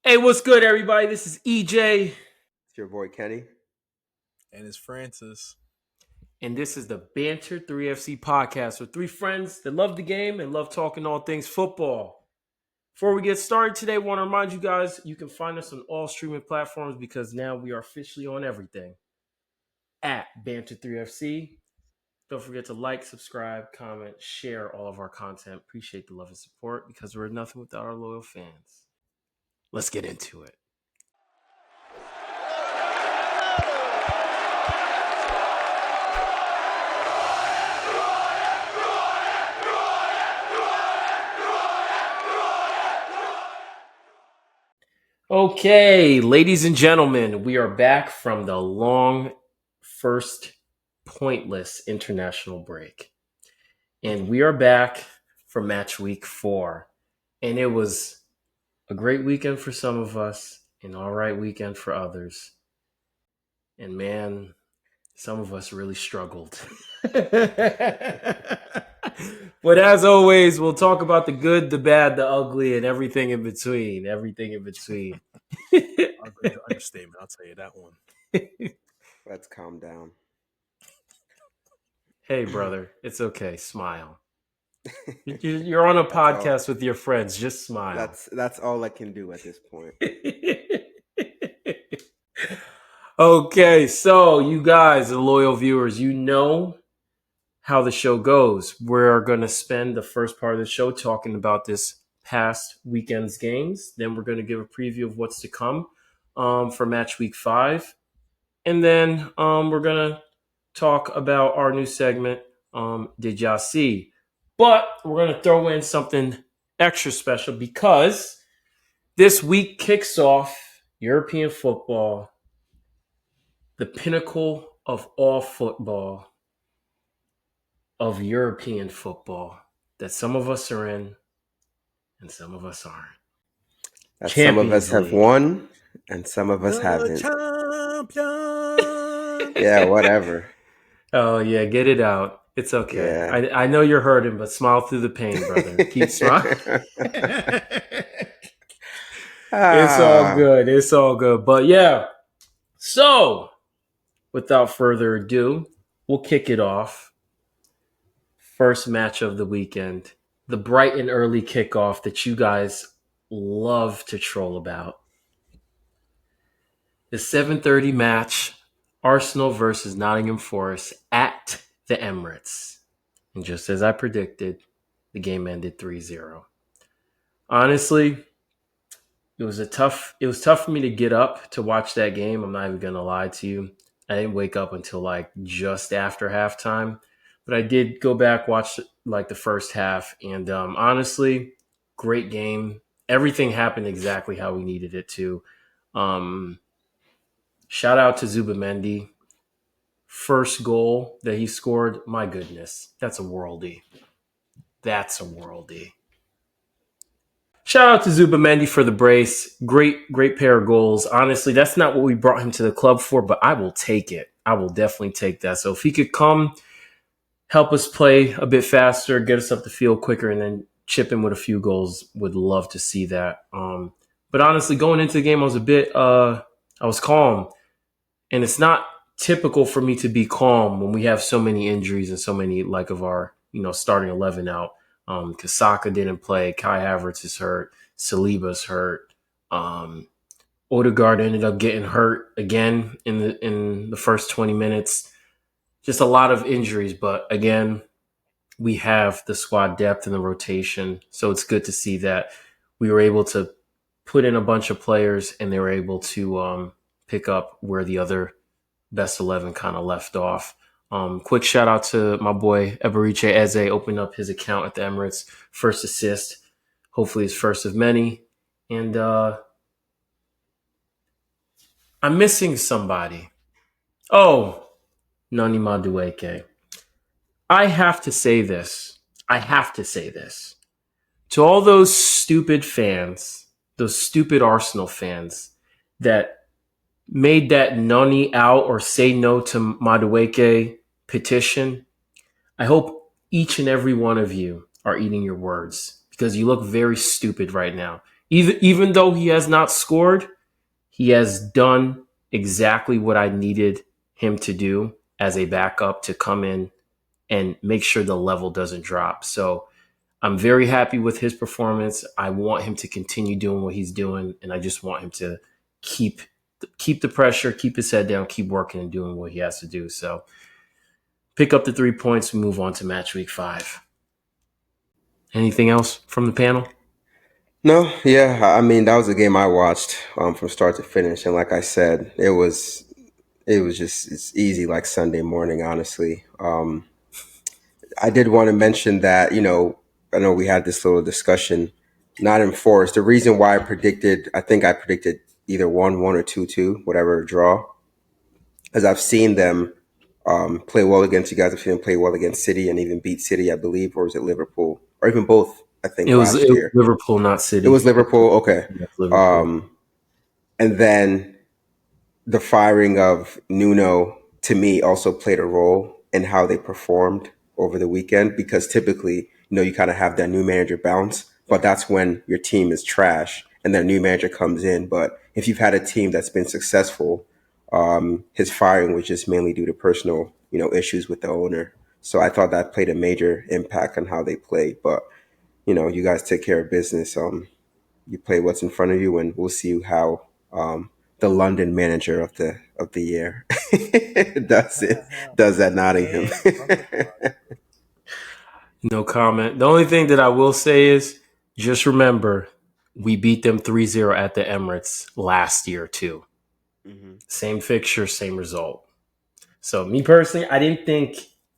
Hey, what's good, everybody? This is EJ, It's your boy Kenny. And it's Francis. and this is the Banter 3FC podcast with three friends that love the game and love talking all things football. Before we get started today, I want to remind you guys you can find us on all streaming platforms because now we are officially on everything at Banter 3FC. Don't forget to like, subscribe, comment, share all of our content. Appreciate the love and support because we're nothing without our loyal fans. Let's get into it. Okay, ladies and gentlemen, we are back from the long first pointless international break. And we are back for match week 4. And it was a great weekend for some of us, an all right weekend for others. And man, some of us really struggled. But as always, we'll talk about the good, the bad, the ugly, and everything in between. Everything in between. Understatement, I'll tell you that one. Let's calm down. Hey, brother, it's okay. Smile. You're on a podcast with your friends. Just smile. That's all I can do at this point. Okay, so you guys, the loyal viewers, you know how the show goes. We're going to spend the first part of the show talking about this past weekend's games. Then we're going to give a preview of what's to come for match week 5. And then we're going to talk about our new segment, Did Y'all See? But we're going to throw in something extra special because this week kicks off European football, the pinnacle of all football, of European football, that some of us are in and some of us aren't. That some of us have League. won and some of us haven't. Yeah, whatever. Oh, yeah, get it out. It's okay. Yeah. I know you're hurting, but smile through the pain, brother. Keep smiling. It's all good. It's all good. But yeah, so without further ado, we'll kick it off. First match of the weekend, the bright and early kickoff that you guys love to troll about. The 7:30 match, Arsenal versus Nottingham Forest at the Emirates. And just as I predicted, the game ended 3-0. Honestly, it was tough for me to get up to watch that game. I'm not even going to lie to you. I didn't wake up until like just after halftime. But I did go back, watch like the first half, and honestly, great game. Everything happened exactly how we needed it to. Shout out to Zubamendi. First goal that he scored, my goodness, that's a worldie. That's a worldie. Shout out to Zubamendi for the brace. Great pair of goals. Honestly, that's not what we brought him to the club for, but I will take it. I will definitely take that. So if he could come, help us play a bit faster, get us up the field quicker, and then chip in with a few goals, would love to see that. But honestly, going into the game, I was calm. And it's not typical for me to be calm when we have so many injuries and so many like of our, starting 11 out. Because Saka didn't play, Kai Havertz is hurt, Saliba's hurt. Odegaard ended up getting hurt again in the first 20 minutes. Just a lot of injuries, but again, we have the squad depth and the rotation, so it's good to see that we were able to put in a bunch of players and they were able to pick up where the other best 11 kind of left off. Quick shout out to my boy Eberiche Eze, opened up his account at the Emirates. First assist, hopefully his first of many. And I'm missing somebody. Oh, Noni Madueke. I have to say this. To all those stupid fans, those stupid Arsenal fans that made that Noni out or say no to Madueke petition, I hope each and every one of you are eating your words because you look very stupid right now. Even though he has not scored, he has done exactly what I needed him to do as a backup to come in and make sure the level doesn't drop. So I'm very happy with his performance. I want him to continue doing what he's doing, and I just want him to keep the pressure, keep his head down, keep working and doing what he has to do. So pick up the 3 points, move on to match week 5. Anything else from the panel? No, yeah, I mean that was a game I watched from start to finish, and like I said, it was just it's easy like Sunday morning, honestly. I did want to mention that I know we had this little discussion, not enforced. The reason why I think I predicted either 1-1 or 2-2, whatever draw, as I've seen them play well against you guys. I've seen them play well against City and even beat City, I believe, or was it Liverpool, or even both? I think It last was year Liverpool, not City. it was Liverpool. Okay, Yes, Liverpool. and then the firing of Nuno to me also played a role in how they performed over the weekend because typically, you kind of have that new manager bounce, but that's when your team is trash and that new manager comes in. But if you've had a team that's been successful, his firing was just mainly due to personal, issues with the owner. So I thought that played a major impact on how they played. But you guys take care of business. You play what's in front of you, and we'll see how the London manager of the year does at Nottingham. No comment. The only thing that I will say is just remember we beat them 3-0 at the Emirates last year too. Mhm. Same fixture, same result. So me personally, I didn't think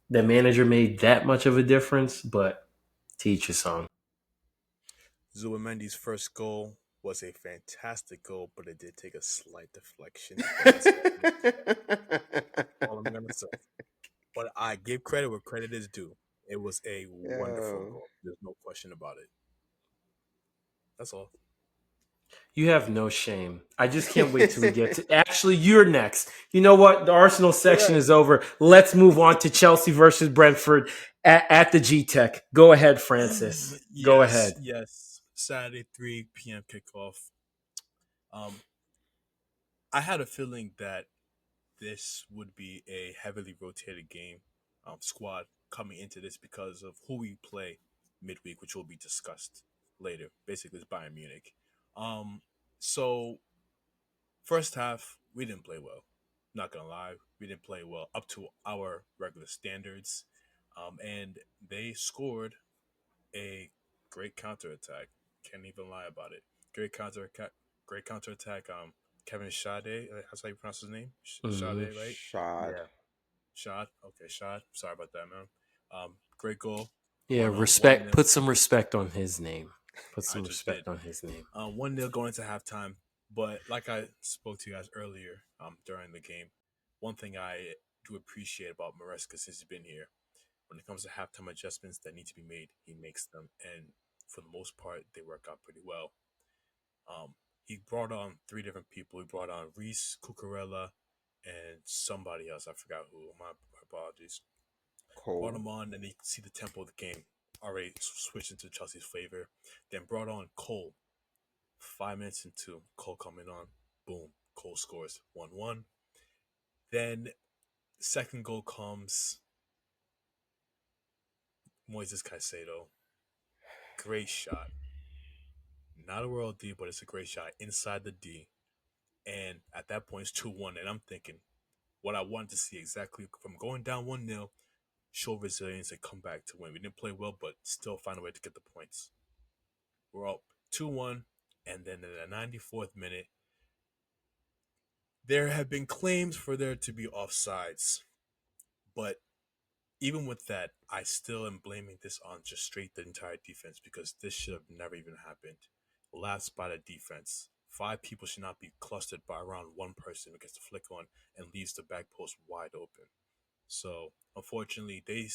the manager made that much of a difference, but teach his song. Zubamendi's first goal was a fantastic goal, but it did take a slight deflection. All I'm gonna say. But I give credit where credit is due. It was a wonderful Yo. goal. There's no question about it. That's all. You have no shame. I just can't wait till we get to. Actually, you're next. You know what? The Arsenal section is over. Let's move on to Chelsea versus Brentford at the G Tech. Go ahead, Francis. Go ahead. Yes. Saturday, 3 p.m. kickoff. I had a feeling that this would be a heavily rotated game squad coming into this because of who we play midweek, which will be discussed later. Basically, it's Bayern Munich. So first half we didn't play well. Not gonna lie, we didn't play well up to our regular standards, and they scored a great counterattack. Can't even lie about it. Great counterattack. Great counterattack. Kevin Schade. That's how you pronounce his name. Mm-hmm. Schade, right? Shot. Yeah. Shad. Okay, Shad. Sorry about that, man. Great goal. Yeah, One respect. nil. Put some respect on his name. Put I some just did. respect on his name. 1-0 going into halftime. But like I spoke to you guys earlier during the game, one thing I do appreciate about Maresca since he's been here, when it comes to halftime adjustments that need to be made, he makes them. And for the most part, they work out pretty well. He brought on 3 different people. He brought on Reese, Cucurella, and somebody else. I forgot who. My apologies. Brought Cold. him on, and you can see the tempo of the game already switched into Chelsea's favor. Then brought on Cole. 5 minutes into Cole coming on, boom, Cole scores 1-1. Then second goal comes Moises Caicedo. Great shot. Not a world D, but it's a great shot inside the D. And at that point, it's 2-1. And I'm thinking, what I wanted to see exactly from going down 1-0, show resilience and come back to win. We didn't play well, but still find a way to get the points. We're up 2-1. And then in the 94th minute, there have been claims for there to be offsides. But even with that, I still am blaming this on just straight the entire defense because this should have never even happened. Last by the defense. 5 people should not be clustered by around one person who gets the flick on and leaves the back post wide open. So unfortunately, they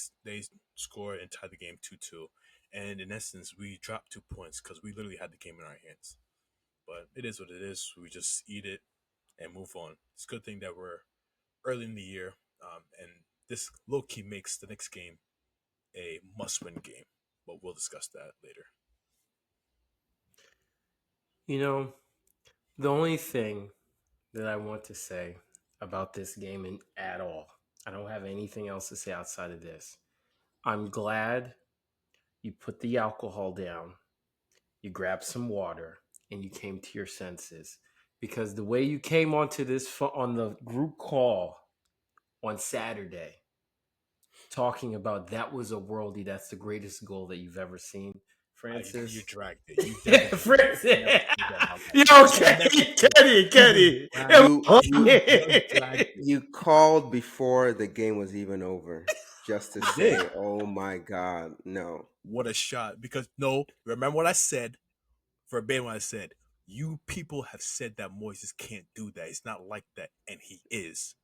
scored and tied the game 2-2. And in essence, we dropped 2 points because we literally had the game in our hands. But it is what it is. We just eat it and move on. It's a good thing that we're early in the year, and this low key makes the next game a must win game. But we'll discuss that later. You know, the only thing that I want to say about this game at all, I don't have anything else to say outside of this. I'm glad you put the alcohol down, you grabbed some water, and you came to your senses. Because the way you came onto on the group call on Saturday, talking about that was a worldie, that's the greatest goal that you've ever seen, You Francis. dragged it. You definitely Francis. never say that out loud. Yo, You never Kenny. just dragged it. You called before the game was even over just to You did. say, "Oh my God, no." What a shot! Because no, remember what I said verbatim. What I said. You people have said that Moises can't do that. It's not like that, and he is.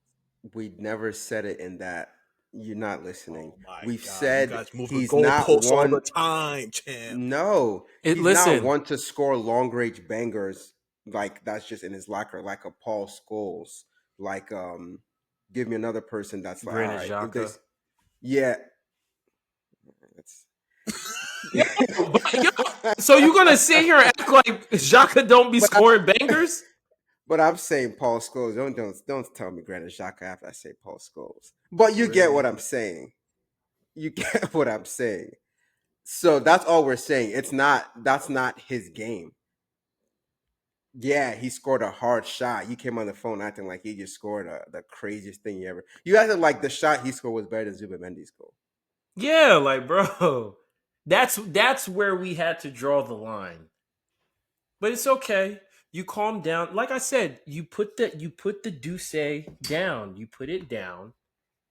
We never said it in that. You're not listening. Oh my We've God! You said guys move the he's not goalposts all the one. time, champ. No, he's not Listen, one to score long range bangers like that's just in his locker, like a Paul Scholes. Like, give me another person that's like, all Granit right, if Xhaka. this, yeah, that's. Yo, so you gonna sit here and act like Xhaka don't be But I, scoring bangers? but I'm saying Paul Scholes. Don't tell me Granit Xhaka after I say Paul Scholes. But you get what Really? I'm saying. You get what I'm saying. So that's all we're saying. That's not his game. Yeah, he scored a hard shot. You came on the phone acting like he just scored the craziest thing you ever. You acted like the shot he scored was better than Zubamendi's goal. Yeah, like bro. That's where we had to draw the line. But it's okay. You calm down. Like I said, you put the Douce down. You put it down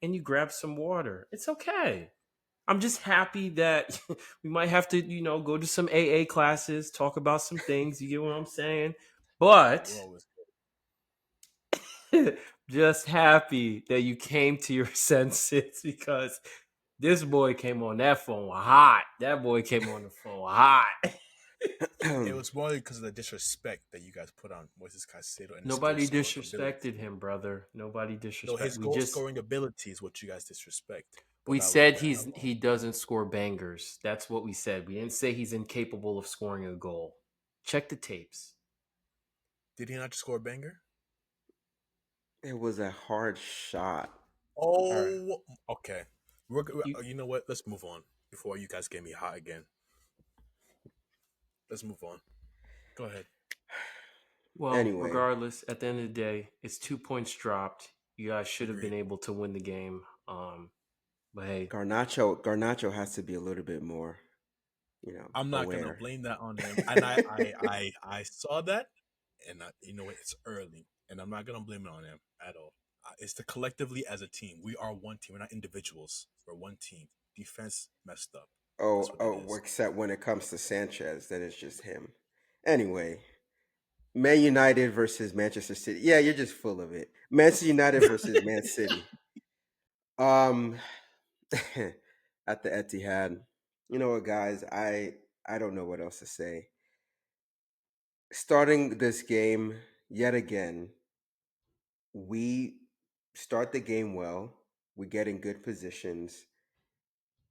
and you grab some water. It's okay. I'm just happy that we might have to, go to some AA classes, talk about some things. You get what I'm saying? But We're always just happy that you came to your senses because this boy came on that phone hot. That boy came on the phone hot. It was more because of the disrespect that you guys put on Moises Caicedo and his goal Nobody scoring ability. disrespected him, brother. Nobody No, disrespect. his goal scoring ability is what you guys disrespect. But We I'll leave said that alone. he doesn't score bangers. That's what we said. We didn't say he's incapable of scoring a goal. Check the tapes. Did he not just score a banger? It was a hard shot. Oh, okay. You, You know what? Let's move on before you guys get me hot again. Let's move on. Go ahead. well, Anyway, regardless, at the end of the day, it's 2 points dropped. You guys should have Agreed. been able to win the game. But hey, Garnacho has to be a little bit more, I'm not gonna aware. blame that on him, and I saw that, and you know what? It's early, and I'm not gonna blame it on him at all. It's the collectively as a team. We are one team. We're not individuals. We're one team. Defense messed up. That's what that is. Except when it comes to Sanchez, then it's just him. Anyway, Man United versus Manchester City. Yeah, you're just full of it. Manchester United versus Man City. Um, at the Etihad. You know what, guys? I don't know what else to say. Starting this game yet again, we start the game well. We get in good positions.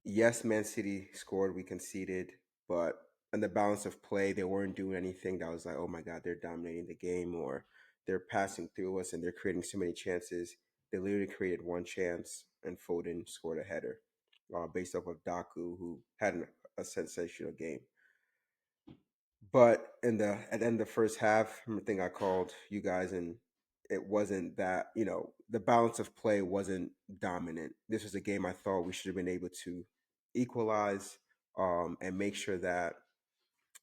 Yes, Man City scored, we conceded, but in the balance of play, they weren't doing anything that was like, oh my God, they're dominating the game or they're passing through us and they're creating so many chances. They literally created one chance and Foden scored a header based off of Daku, who had a sensational game. But at the end of the first half, I think I called you guys, and it wasn't that the balance of play wasn't dominant. This was a game I thought we should have been able to equalize and make sure that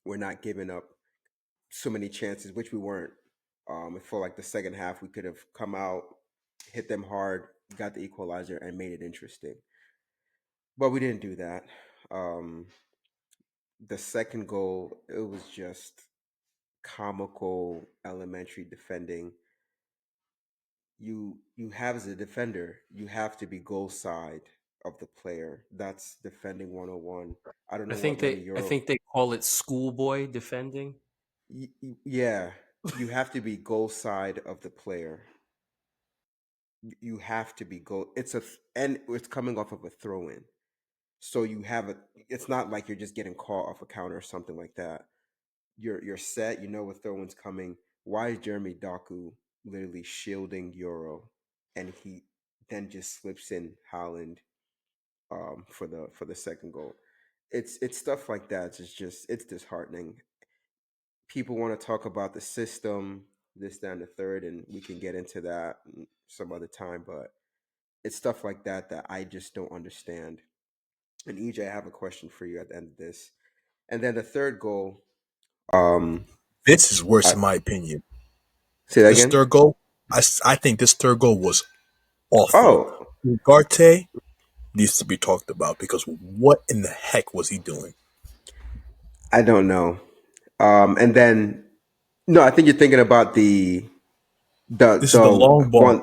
we're not giving up so many chances, which we weren't. I feel like the second half we could have come out, hit them hard, got the equalizer, and made it interesting. But we didn't do that. Um, the second goal, it was just comical elementary defending. You have as a defender, you have to be goal side of the player. That's defending 101. I don't I know think what many they I Euro. think they call it schoolboy defending. Yeah, you have to be goal side of the player. You have to be goal. And it's coming off of a throw in. So you have a. It's not like you're just getting caught off a counter or something like that. you're set. You know what throw one's coming. Why is Jeremy Doku literally shielding Euro, and he then just slips in Haaland for the second goal? It's stuff like that. It's disheartening. People want to talk about the system, this, that, and the third, and we can get into that some other time. But it's stuff like that that I just don't understand. And EJ, I have a question for you at the end of this. And then the third goal, um, This is worse I, in my opinion. say that This again. third goal, I think this third goal was awful. Oh, Ugarte needs to be talked about because what in the heck was he doing? I don't know. And then no, I think you're thinking about This is the long the ball. one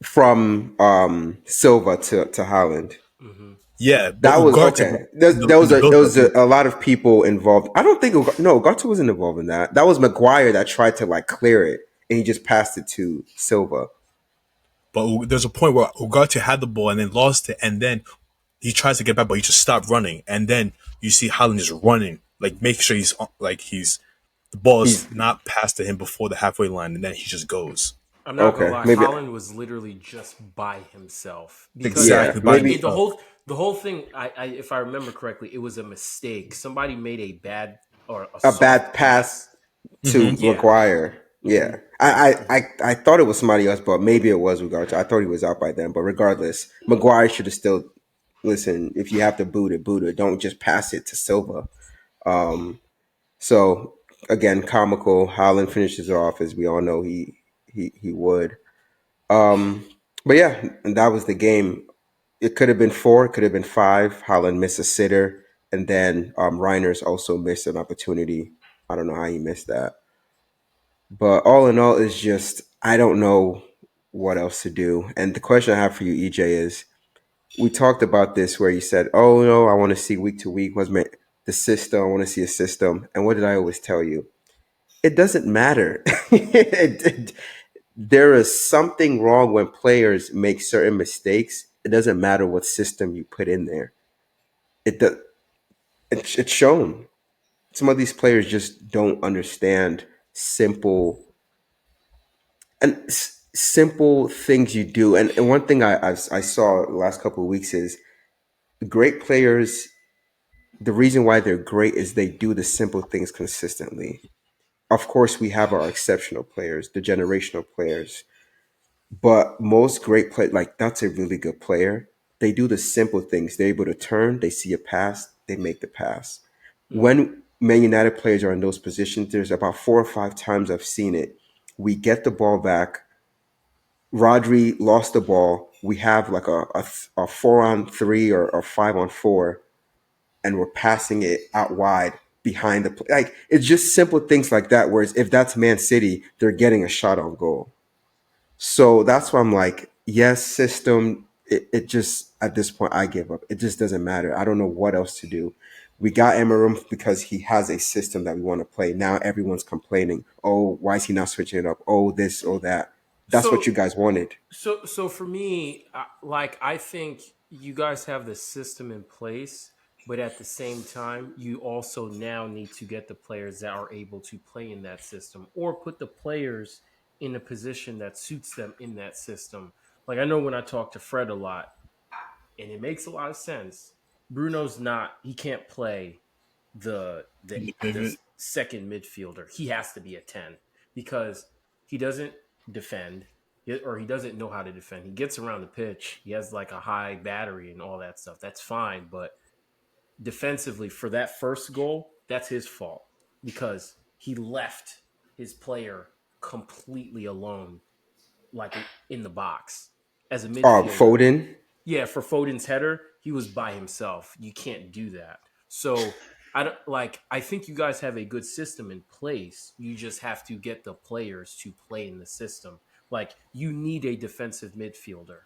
from Silva to Holland. Hmm. Yeah, but That was Ugarte okay. in the There build up. was a lot of people involved. I don't think Ugarte wasn't involved in that. That was Maguire that tried to like clear it, and he just passed it to Silva. But there's a point where Ugarte had the ball and then lost it, and then he tries to get back, but he just stopped running, and then you see Holland just running, like make sure he's the ball is He's not passed to him before the halfway line, and then he just goes. I'm not gonna okay. lie. Maybe Holland was literally just by himself because yeah. Exactly by it, Maybe himself. the whole thing. If I remember correctly, it was a mistake. Somebody made a bad or a a soft bad pass pass. to Hmm. Yeah. Maguire. Hmm. Yeah. I thought it was somebody else, but maybe it was Ugarte. I thought he was out by then. But regardless, Maguire should have still listen. If you have to boot it, boot it. Don't just pass it to Silva. So again, comical. Haaland finishes off as we all know he would. Um, but yeah, and that was the game. It could have been four, it could have been five. Haaland missed a sitter, and then Reiners also missed an opportunity. I don't know how he missed that. But all in all, it's just I don't know what else to do. And the question I have for you, EJ, is we talked about this where you said, "Oh no, I want to see week to week. What's my the system? I want to see a system." And what did I always tell you? It doesn't matter. There is something wrong when players make certain mistakes. It doesn't matter what system you put in there. It does. It's shown. Some of these players just don't understand simple simple things you do. And one thing I saw the last couple of weeks is great players. The reason why they're great is they do the simple things consistently. Of course, we have our exceptional players, the generational players, but most great play like that's a really good player. They do the simple things. They're able to turn. They see a pass. They make the pass. Hmm. When Man United players are in those positions, there's about 4 or 5 times I've seen it. We get the ball back. Rodri lost the ball. We have like a 4-on-3 or a 5-on-4, and we're passing it out wide behind the like. It's just simple things like that. Whereas if that's Man City, they're getting a shot on goal. So that's why I'm like, yes, system. It just at this point I give up. It just doesn't matter. I don't know what else to do. We got Emerum because he has a system that we want to play. Now everyone's complaining. Oh, why is he not switching it up? Oh, this or that. That's what So you guys wanted. So for me, like I think you guys have the system in place, but at the same time, you also now need to get the players that are able to play in that system, or put the players in a position that suits them in that system. Like I know when I talk to Fred a lot, and it makes a lot of sense. Bruno's not; he can't play In the the pivot. second midfielder. He has to be a 10 because he doesn't defend or he doesn't know how to defend. He gets around the pitch. He has like a high battery and all that stuff. That's fine, but defensively for that first goal, that's his fault because he left his player completely alone like in the box as a midfielder. Foden. Yeah, for Foden's header, he was by himself. You can't do that. So I don't like. I think you guys have a good system in place. You just have to get the players to play in the system. Like you need a defensive midfielder,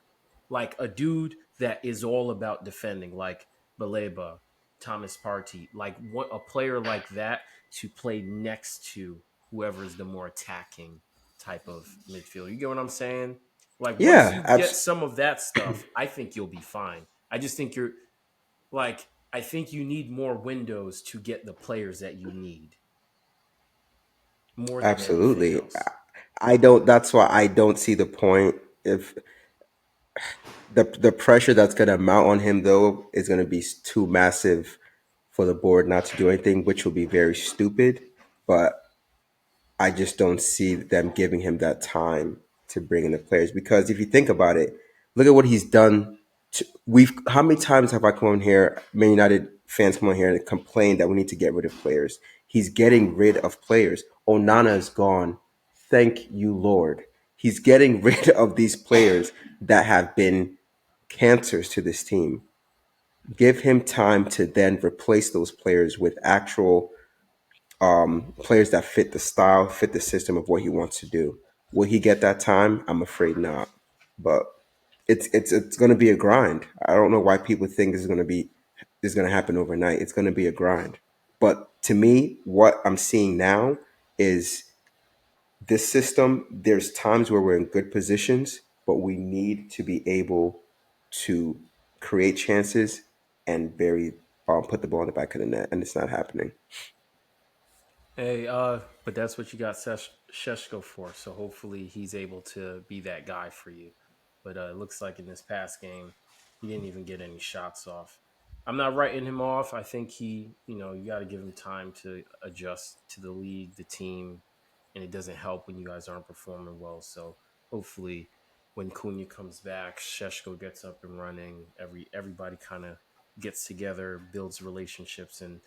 like a dude that is all about defending, like Baleba, Thomas Partey, like what a player like that to play next to whoever is the more attacking type of midfielder. You get what I'm saying? Like once Yeah, you get some of that stuff, I think you'll be fine. I just think you're like I think you need more windows to get the players that you need more than anything Absolutely. else. I don't. That's why I don't see the point. If the pressure that's going to mount on him though is going to be too massive for the board not to do anything, which will be very stupid. But I just don't see them giving him that time to bring in the players because if you think about it, look at what he's done. We've how many times have I come on here, Man United fans come on here and complain that we need to get rid of players. He's getting rid of players. Onana is gone. Thank you, Lord. He's getting rid of these players that have been cancers to this team. Give him time to then replace those players with actual players that fit the style, fit the system of what he wants to do. Will he get that time? I'm afraid not. But it's going to be a grind. I don't know why people think this is going to happen overnight. It's going to be a grind. But to me, what I'm seeing now is this system. There's times where we're in good positions, but we need to be able to create chances and put the ball in the back of the net, and it's not happening. Hey, but that's what you got Sheshko for. So hopefully he's able to be that guy for you. But it looks like in this past game, he didn't even get any shots off. I'm not writing him off. I think you got to give him time to adjust to the league, the team, and it doesn't help when you guys aren't performing well. So hopefully, when Cunha comes back, Sheshko gets up and running. Everybody kind of gets together, builds relationships, and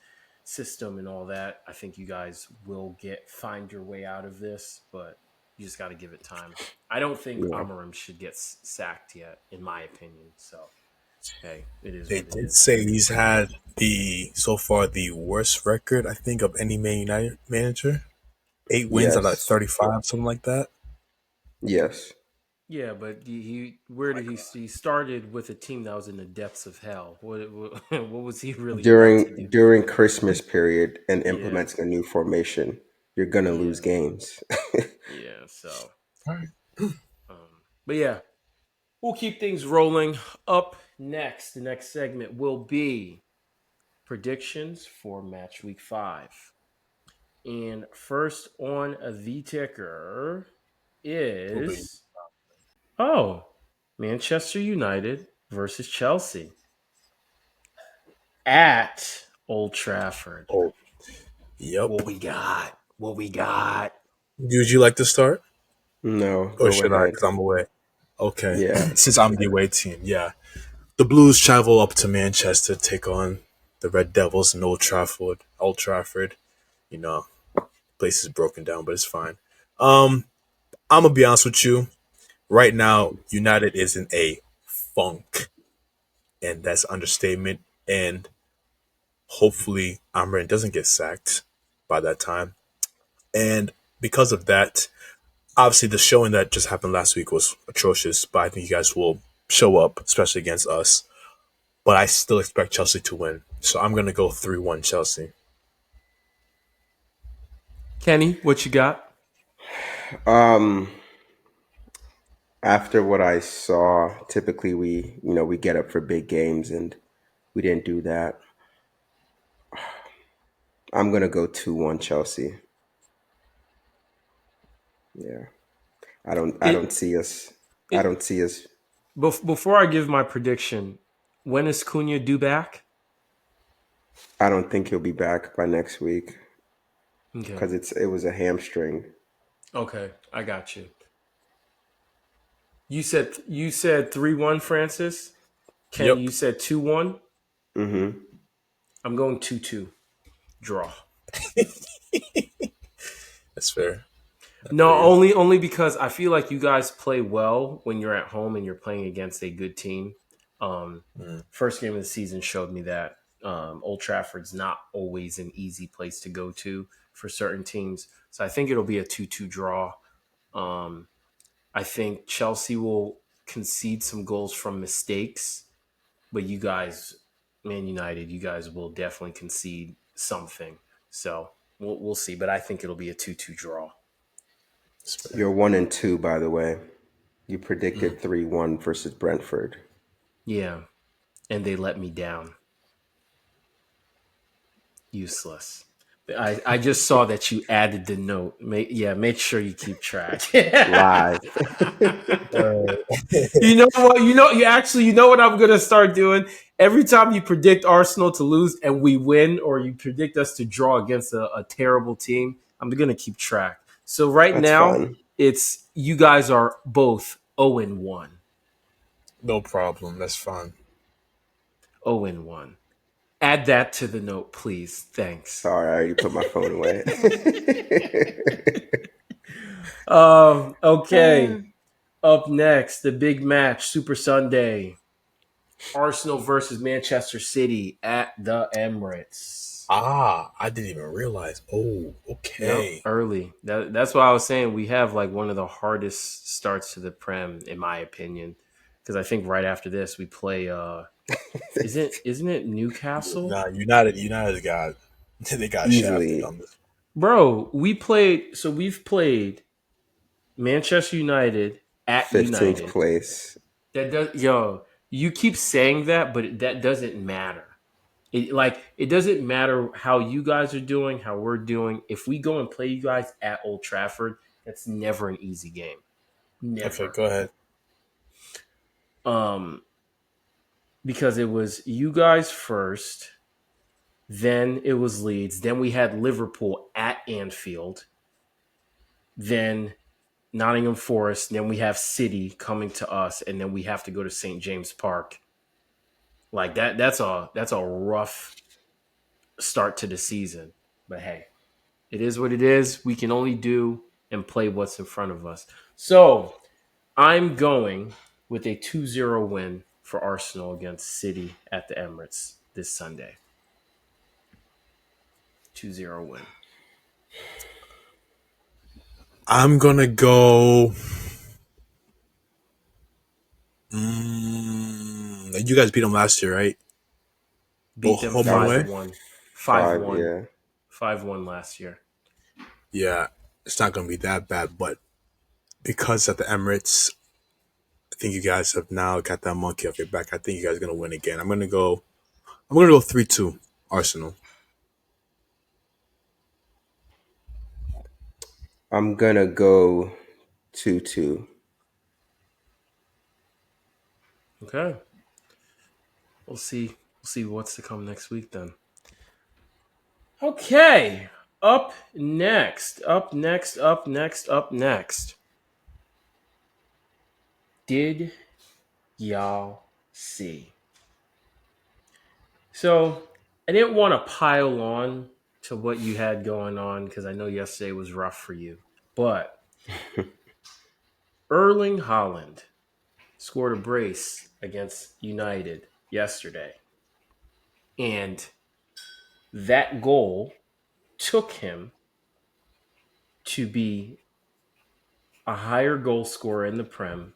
system and all that. I think you guys will find your way out of this, but you just got to give it time. I don't think Yeah. Amarim should get sacked yet, in my opinion. So, hey, it is They what it did is. say he's had so far the worst record I think of any Man United manager. 8 wins out of Yes. 35, something like that. Yes. Yeah, but where did he started with a team that was in the depths of hell? What was he really about to do? During Christmas period and Yeah, implementing a new formation, you're gonna lose yeah, games. yeah. So, All right. but yeah, we'll keep things rolling. Up next, the next segment will be predictions for match week 5. And first on the ticker Who be? is oh, Manchester United versus Chelsea at Old Trafford. Oh, yep. What we got? What we got? Would you like to start? No, Or go should I? ahead. Because I'm away. Okay. Yeah. Since I'm the away team, yeah. The Blues travel up to Manchester to take on the Red Devils in Old Trafford. Old Trafford. You know, place is broken down, but it's fine. I'm gonna be honest with you. Right now, United is in a funk, and that's understatement. And hopefully, Amrin doesn't get sacked by that time. And because of that, obviously, the showing that just happened last week was atrocious. But I think you guys will show up, especially against us. But I still expect Chelsea to win, so I'm gonna go 3-1 Chelsea. Kenny, what you got? Um After what I saw, typically we get up for big games and we didn't do that. I'm gonna go 2-1 Chelsea. Yeah. I don't It see us I it don't see us before I give my prediction, when is Cunha due back? I don't think he'll be back by next week Okay. because it was a hamstring. Okay, I got you. You said 3-1 Francis. Kenny, Yep, you said 2-1. Mm-hmm. I'm going 2-2 draw. that's fair. I No, feel you. only because I feel like you guys play well when you're at home and you're playing against a good team. Um, Mm. First game of the season showed me that Old Trafford's not always an easy place to go to for certain teams. So I think it'll be a 2-2 draw. Um, I think Chelsea will concede some goals from mistakes, but you guys, Man United, you guys will definitely concede something. So we'll see. But I think it'll be a 2-2 draw. That's fair. You're 1-2, by the way. You Mm. predicted 3-1 versus Brentford. Yeah, and they let me down. Useless. I just saw that you added the note. Make sure you keep track. Live. You know what? You know what I'm gonna start doing? Every time you predict Arsenal to lose and we win, or you predict us to draw against a terrible team, I'm gonna keep track. So right That's now, fun. it's you guys are both 0-1. No problem. That's fine. 0-1. Add that to the note, please. Thanks. Sorry, I already put my phone away. Okay. Up next, the big match, Super Sunday. Arsenal versus Manchester City at the Emirates. I didn't even realize. Oh, Yep, okay. early. That's why I was saying we have like one of the hardest starts to the Prem, in my opinion. Because I think right after this we play isn't it Newcastle? Nah, United got they got shafted Easily on this. Bro, we've played Manchester United at 15th United. place. You keep saying that, but that doesn't matter. It doesn't matter how you guys are doing, how we're doing. If we go and play you guys at Old Trafford, that's never an easy game. Okay, Never. go ahead. Um, because it was you guys first, then it was Leeds, then we had Liverpool at Anfield, then Nottingham Forest, then we have City coming to us, and then we have to go to St. James Park. Like that's a rough start to the season. But hey, it is what it is. We can only do and play what's in front of us. So I'm going with a 2-0 win for Arsenal against City at the Emirates this Sunday. 2-0 win. I'm gonna go. You guys beat them last year, right? Beat them Home and away. 5-1. 5, 5-1. yeah. 5-1 last year. Yeah, it's not gonna be that bad, but because at the Emirates, I think you guys have now got that monkey off your back. I think you guys are gonna win again. I'm gonna go 3-2 Arsenal. I'm gonna go 2-2. Okay. We'll see. We'll see what's to come next week then. Okay. Up next. Did y'all see? So I didn't want to pile on to what you had going on because I know yesterday was rough for you. But Erling Haaland scored a brace against United yesterday. And that goal took him to be a higher goal scorer in the Prem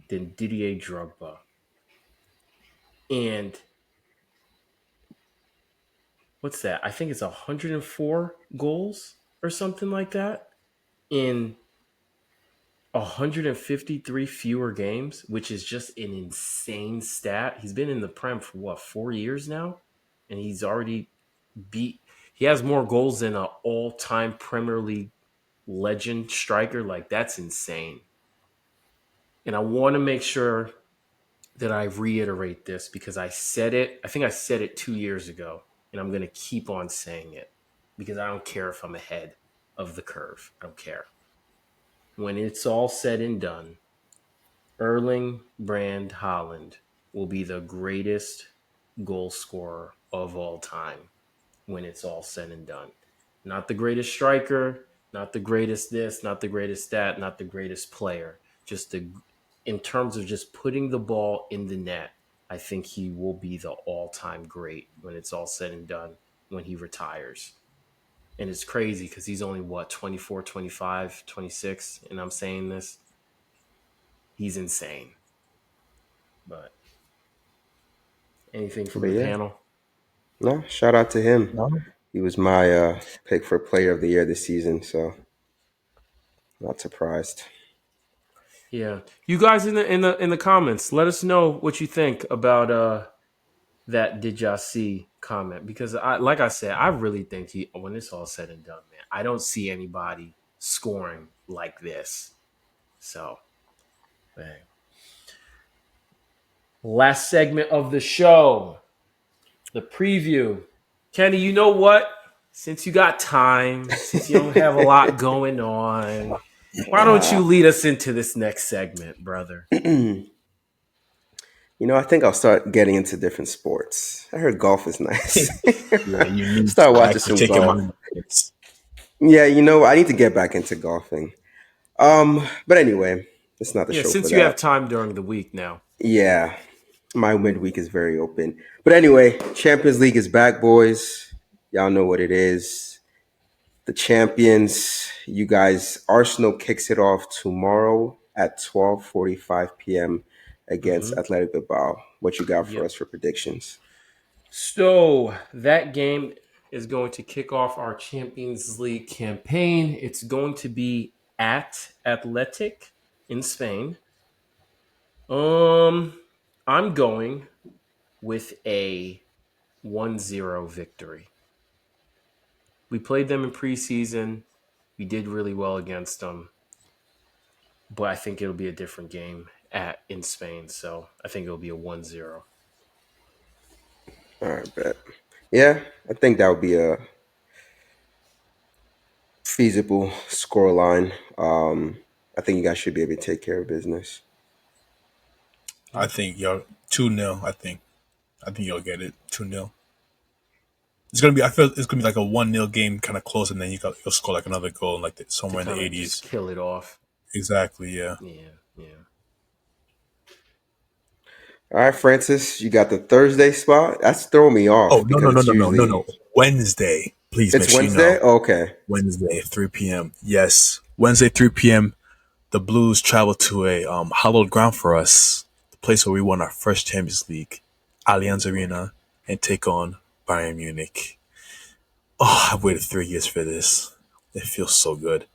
than Didier Drogba. And what's that? I think it's 104 goals or something like that in 153 fewer games, which is just an insane stat. He's been in the Prem for what, 4 years now? And he's already he has more goals than an all-time Premier League legend striker. Like, that's insane. And I want to make sure that I reiterate this because I said it. I think I said it 2 years ago, and I'm going to keep on saying it because I don't care if I'm ahead of the curve. I don't care. When it's all said and done, Erling Brand Haaland will be the greatest goal scorer of all time when it's all said and done. Not the greatest striker, not the greatest this, not the greatest that, not the greatest player. In terms of just putting the ball in the net, I think he will be the all-time great when it's all said and done when he retires. And it's crazy because he's only, 24, 25, 26, and I'm saying this. He's insane. But anything from But the yeah, panel? no, shout out to him. No? He was my pick for player of the year this season, so not surprised. Yeah. You guys in the comments, let us know what you think about that Did Y'all See comment because like I said, I really think when it's all said and done, man, I don't see anybody scoring like this. So, man. Last segment of the show, the preview. Kenny, you know what? Since you got time, since you don't have a lot going on, why don't you lead us into this next segment, brother? I think I'll start getting into different sports. I heard golf is nice. Yeah, you need Start to watching actually some take your golf. mind. Yeah, I need to get back into golfing. But anyway, it's not the Yeah, show for since you have that. time during the week now. Yeah, my midweek is very open. But anyway, Champions League is back, boys. Y'all know what it is. The champions, you guys, Arsenal kicks it off tomorrow at 12:45 p.m. against Mm-hmm. Athletic Bilbao. What you got for Yep. us for predictions? So that game is going to kick off our Champions League campaign. It's going to be at Athletic in Spain. I'm going with a 1-0 victory. We played them in preseason. We did really well against them, but I think it'll be a different game in Spain. So I think it'll be a 1-0. All right, bet. Yeah, I think that would be a feasible scoreline. I think you guys should be able to take care of business. I think y'all 2-0. I think you'll get it 2-0. It's gonna be. I feel it's gonna be like a 1-0 game, kind of close, and then you'll score like another goal, like To somewhere in the kind of just 80s. kill it off. Exactly. Yeah. Yeah, yeah. All right, Francis, you got the Thursday spot. That's throwing me Oh off no because no no it's no no no usually no Wednesday. Please make it's sure you Wednesday. know Okay, Wednesday 3 p.m. Yes, Wednesday 3 p.m. The Blues travel to a hallowed ground for us, the place where we won our first Champions League, Allianz Arena, and take on Bayern Munich. Oh, I've waited 3 years for this. It feels so good.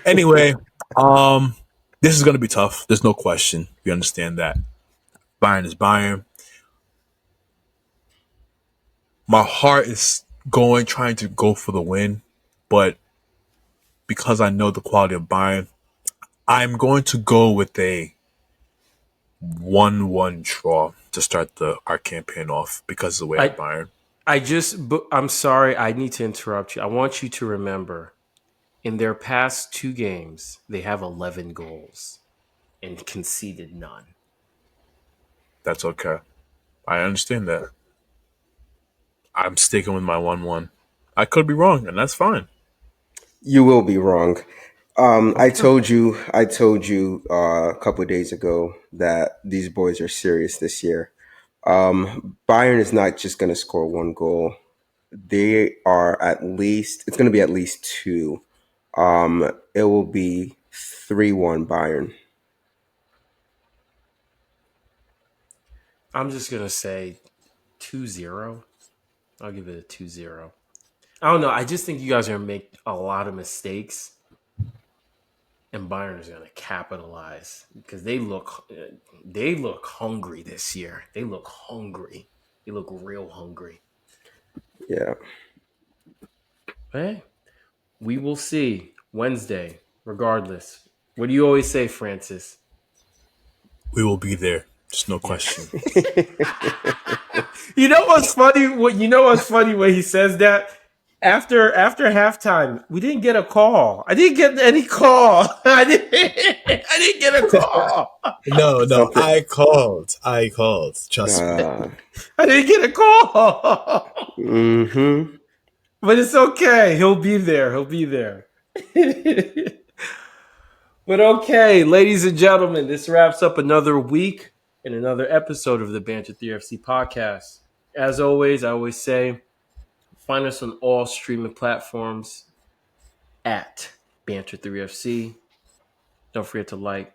Anyway, this is gonna be tough. There's no question. We understand that. Bayern is Bayern. My heart is trying to go for the win, but because I know the quality of Bayern, I'm going to go with a 1-1 draw to start our campaign off because of the way I of Bayern. I'm sorry, I need to interrupt you. I want you to remember in their past 2 games, they have 11 goals and conceded none. That's okay. I understand that. I'm sticking with my 1-1. I could be wrong, and that's fine. you will be wrong. I Okay. told you. I told you a couple of days ago that these boys are serious this year. Bayern is not just going to score one goal. They are at least. It's going to be at least two. It will be 3-1 Bayern. I'm just going to say 2-0. I'll give it a 2-0. I don't know. I just think you guys are going to make a lot of mistakes, and Bayern is going to capitalize because they look hungry this year. They look hungry. They look real hungry. Yeah. Hey, we will see Wednesday, regardless. What do you always say, Francis? We will be there. There's no question. You know what's funny? What's funny when he says that? After halftime, we didn't get a call. I didn't get any call. I didn't get a call. No. Something. I called. Trust me. Uh, I didn't get a call. mm-hmm. But it's okay. He'll be there. He'll be there. But okay, ladies and gentlemen, this wraps up another week and another episode of the Banter 3FC podcast. As always, I always say, find us on all streaming platforms at Banter 3FC. Don't forget to like,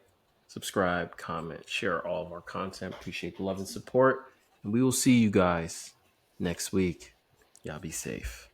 subscribe, comment, share all of our content. Appreciate the love and support. And we will see you guys next week. Y'all be safe.